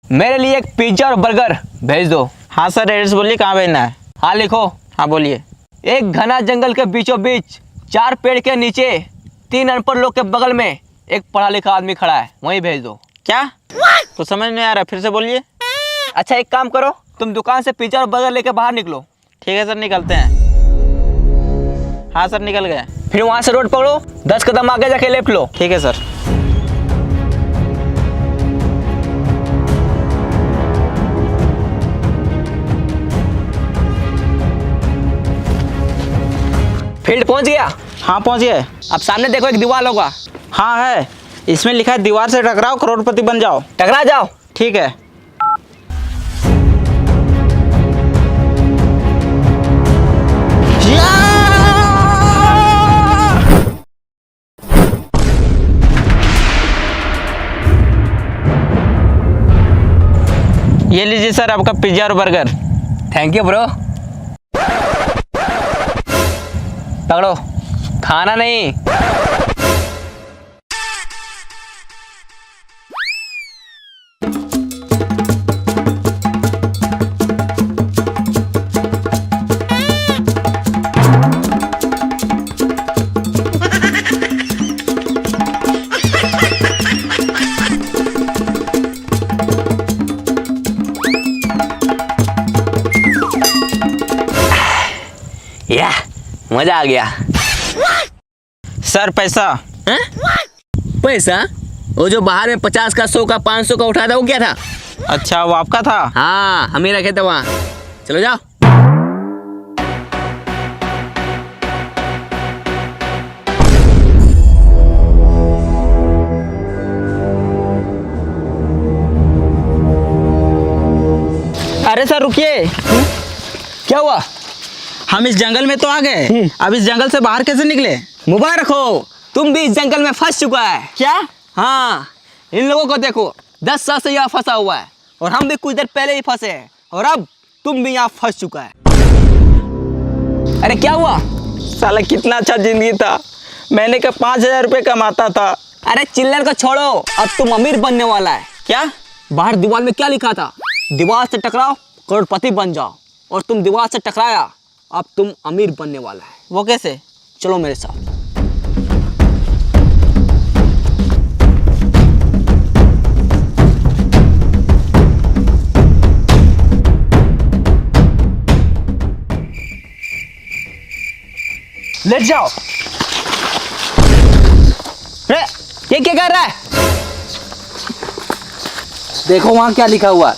मेरे लिए एक पिज्जा और बर्गर भेज दो। हाँ सर, एड्रेस बोलिए कहाँ भेजना है। हाँ लिखो। हाँ बोलिए। एक घना जंगल के बीचों बीच 4 पेड़ के नीचे 3 अनपढ़ लोग के बगल में एक पढ़ा लिखा आदमी खड़ा है, वहीं भेज दो। क्या? तो समझ नहीं आ रहा, फिर से बोलिए। अच्छा एक काम करो, तुम दुकान से पिज्जा और बर्गर लेके बाहर निकलो। ठीक है सर, निकलते हैं। हाँ सर, निकल गए। फिर वहाँ से रोड पकड़ो, 10 कदम आगे जाके लेफ्ट लो। ठीक है सर। फील्ड पहुँच गया? हाँ पहुँच गए। अब सामने देखो एक दीवार होगा। हाँ है, इसमें लिखा है दीवार से टकराओ करोड़पति बन जाओ। टकरा जाओ। ठीक है। ये लीजिए सर आपका पिज्जा और बर्गर। Thank you bro. पकड़ो, खाना नहीं। या मजा आ गया। सर पैसा। हैं? पैसा? वो जो बाहर में 50 का, 100 का, 500 का उठा था, वो क्या था? अच्छा, वो आपका था? हाँ, हम ही रखे थे वहाँ। चलो जाओ। अरे सर रुकिए। क्या हुआ? हम इस जंगल में तो आ गए, अब इस जंगल से बाहर कैसे निकले? मुबारक हो, तुम भी इस जंगल में फंस चुका है। क्या? हाँ, इन लोगों को देखो, 10 साल से यहाँ फंसा हुआ है, और हम भी कुछ देर पहले ही फंसे हैं, और अब तुम भी यहाँ फंस चुका है। अरे क्या हुआ? साला कितना अच्छा जिंदगी था, मैंने का 5,000 रुपये कमाता था। अरे चिल्लर को छोड़ो, अब तुम अमीर बनने वाला है। क्या? बाहर दीवार में क्या लिखा था? दीवार से टकराओ करोड़पति बन जाओ, और तुम दीवार से टकराया, अब तुम अमीर बनने वाला है। वो कैसे? चलो मेरे साथ। लेट जाओ। अरे ये क्या कर रहा है? देखो वहां क्या लिखा हुआ है,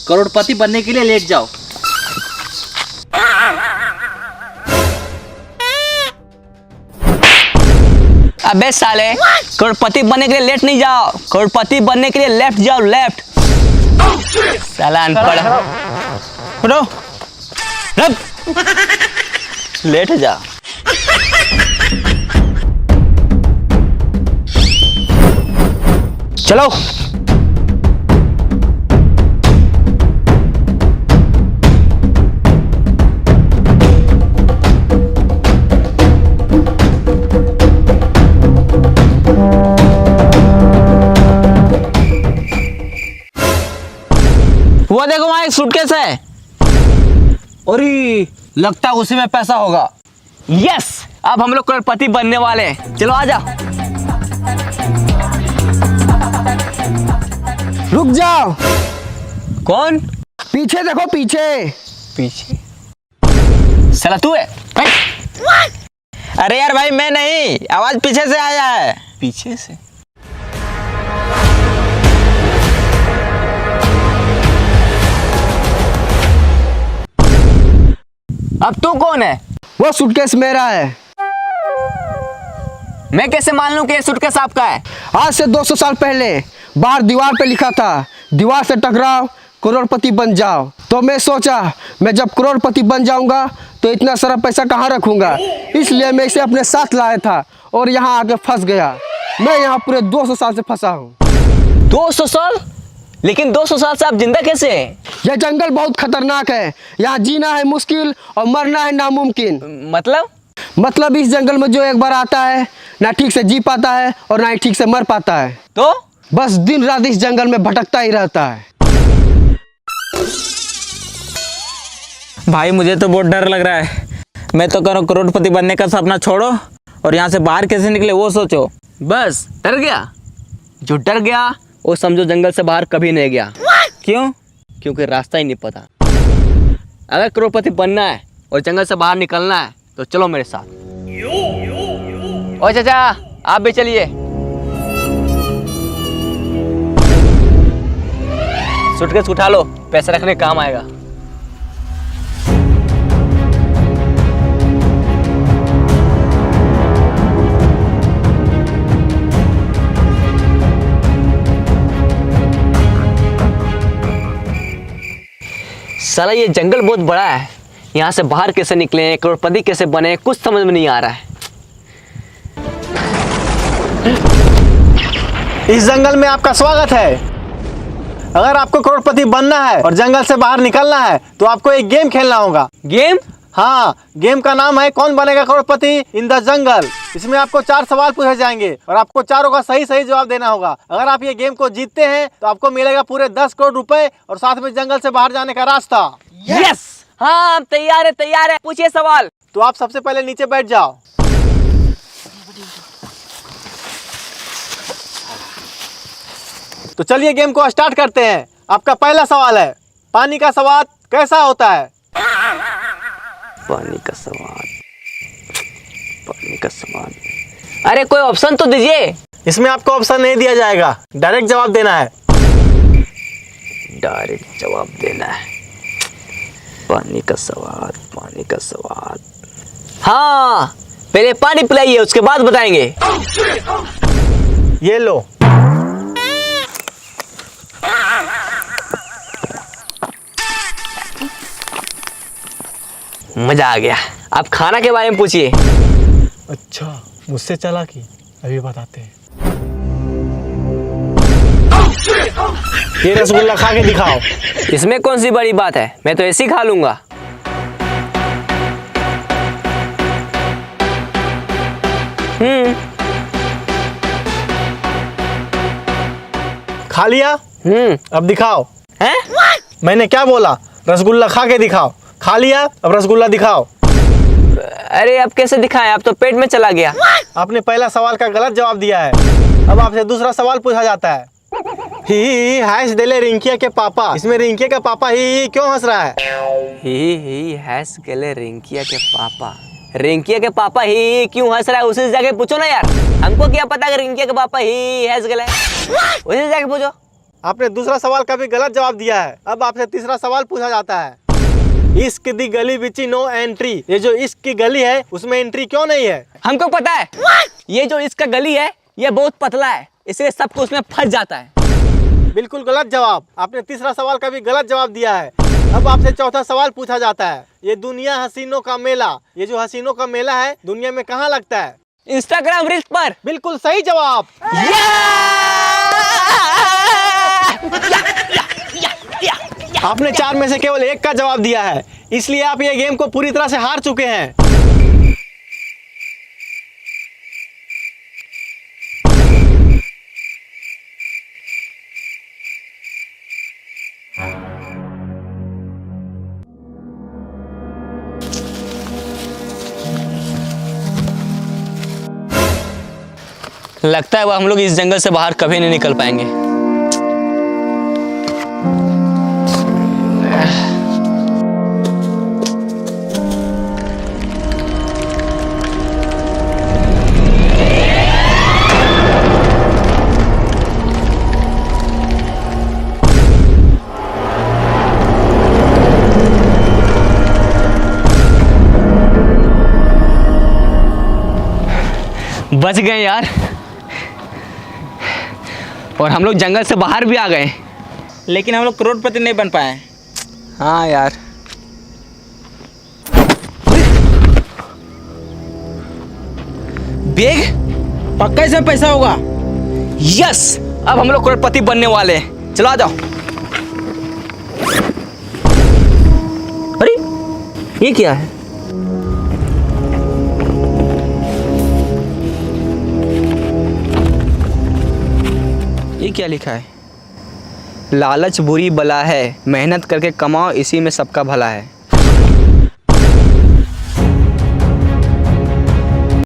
करोड़पति बनने के लिए लेट जाओ। अबे साले, करोड़पति बनने के लिए लेट नहीं जाओ, करोड़पति बनने के लिए लेफ्ट जाओ, लेफ्ट। साला अनपढ़। उठो, रब। लेट जा। चलो। वो देखो वहां एक सूटकेस है। अरे लगता है उसी में पैसा होगा। यस, अब हम लोग करोड़पति बनने वाले हैं। चलो आजा। रुक जाओ, कौन? पीछे देखो, पीछे। पीछे? साला तू है? अरे यार भाई मैं नहीं, आवाज पीछे से आया है। पीछे से? अब तू कौन है? वो सूटकेस मेरा है। मैं कैसे मान लूं कि ये सूटकेस आपका है? आज से 200 साल पहले बाहर दीवार पे लिखा था, दीवार से टकराओ करोड़पति बन जाओ। तो मैं सोचा, मैं जब करोड़पति बन जाऊंगा तो इतना सारा पैसा कहाँ रखूंगा, इसलिए मैं इसे अपने साथ लाया था और यहाँ आके फंस गया। मैं यहाँ पूरे 200 साल से फंसा हूँ। 200 साल? लेकिन 200 साल से आप जिंदा कैसे हैं? यह जंगल बहुत खतरनाक है, यहाँ जीना है मुश्किल और मरना है नामुमकिन। मतलब इस जंगल में जो एक बार आता है ना ठीक से जी पाता है और ना ही ठीक से मर पाता है। तो बस दिन रात इस जंगल में भटकता ही रहता है। भाई मुझे तो बहुत डर लग रहा है। मैं तो कह रहा हूँ करोड़पति बनने का सपना छोड़ो और यहाँ से बाहर कैसे निकले वो सोचो। बस डर गया? जो डर गया वो समझो जंगल से बाहर कभी नहीं गया। क्यों? क्योंकि रास्ता ही नहीं पता। अगर करोड़पति बनना है और जंगल से बाहर निकलना है तो चलो मेरे साथ। ओ चाचा आप भी चलिए। सूटकेस उठा लो, पैसे रखने काम आएगा। साला ये जंगल बहुत बड़ा है, यहाँ से बाहर कैसे निकले, करोड़पति कैसे बने, कुछ समझ में नहीं आ रहा है। इस जंगल में आपका स्वागत है। अगर आपको करोड़पति बनना है और जंगल से बाहर निकलना है तो आपको एक गेम खेलना होगा। गेम? हाँ, गेम का नाम है कौन बनेगा करोड़पति इन द जंगल। इसमें आपको 4 सवाल पूछे जाएंगे और आपको चारों का सही सही जवाब देना होगा। अगर आप ये गेम को जीतते हैं तो आपको मिलेगा पूरे 10 करोड़ रुपए और साथ में जंगल से बाहर जाने का रास्ता। यस! हाँ हम तैयार है, तैयार है। पूछिए सवाल। तो आप सबसे पहले नीचे बैठ जाओ। तो चलिए गेम को स्टार्ट करते हैं। आपका पहला सवाल है, पानी का स्वाद कैसा होता है? पानी का स्वाद, पानी का स्वाद। अरे कोई ऑप्शन तो दीजिए। इसमें आपको ऑप्शन नहीं दिया जाएगा, डायरेक्ट जवाब देना है। डायरेक्ट जवाब देना है। पानी का स्वाद, पानी का स्वाद। हाँ, पहले पानी पिलाइए उसके बाद बताएंगे। ये लो। मजा आ गया। आप खाना के बारे में पूछिए। अच्छा, मुझसे चला कि अभी बताते हैं। ये रसगुल्ला खा के दिखाओ। इसमें कौन सी बड़ी बात है, मैं तो ऐसे ही खा लूंगा। खा लिया? अब दिखाओ। हैं? मैंने क्या बोला? रसगुल्ला खा के दिखाओ। खा लिया, अब रसगुल्ला दिखाओ। अरे अब कैसे दिखाएं, अब तो पेट में चला गया। आपने पहला सवाल का गलत जवाब दिया है। अब आपसे दूसरा सवाल पूछा जाता है। ही हंस देले रिंकिया के पापा। इसमें रिंकिया का पापा ही क्यों हंस रहा है? ही हंस गले रिंकिया के पापा। रिंकिया के पापा ही क्यों हंस रहा है उसी से जाके पूछो ना यार। हमको क्या पता कि रिंकिया के पापा ही हंस गले, उसी से जाके पूछो। आपने दूसरा सवाल का भी गलत जवाब दिया है। अब आपसे तीसरा सवाल पूछा जाता है। इश्क दी गली बिची नो एंट्री। ये जो इश्क की गली है उसमें एंट्री क्यों नहीं है? हमको पता है। ये जो इश्क का गली है ये बहुत पतला है, इसलिए सबको उसमें फंस जाता है। बिल्कुल गलत जवाब। आपने तीसरा सवाल का भी गलत जवाब दिया है। अब आपसे चौथा सवाल पूछा जाता है। ये दुनिया हसीनों का मेला, ये जो हसीनों का मेला है दुनिया में कहाँ लगता है? इंस्टाग्राम रील्स पर। बिल्कुल सही जवाब। आपने 4 में से केवल 1 का जवाब दिया है, इसलिए आप ये गेम को पूरी तरह से हार चुके हैं। लगता है वो हम लोग इस जंगल से बाहर कभी नहीं निकल पाएंगे। बच गए यार, और हम लोग जंगल से बाहर भी आ गए। लेकिन हम लोग करोड़पति नहीं बन पाए। हाँ यार। बैग पक्का इसमें पैसा होगा। यस, अब हम लोग करोड़पति बनने वाले हैं। चलो आ जाओ। अरे ये क्या है? ये क्या लिखा है? लालच बुरी बला है, मेहनत करके कमाओ, इसी में सबका भला है।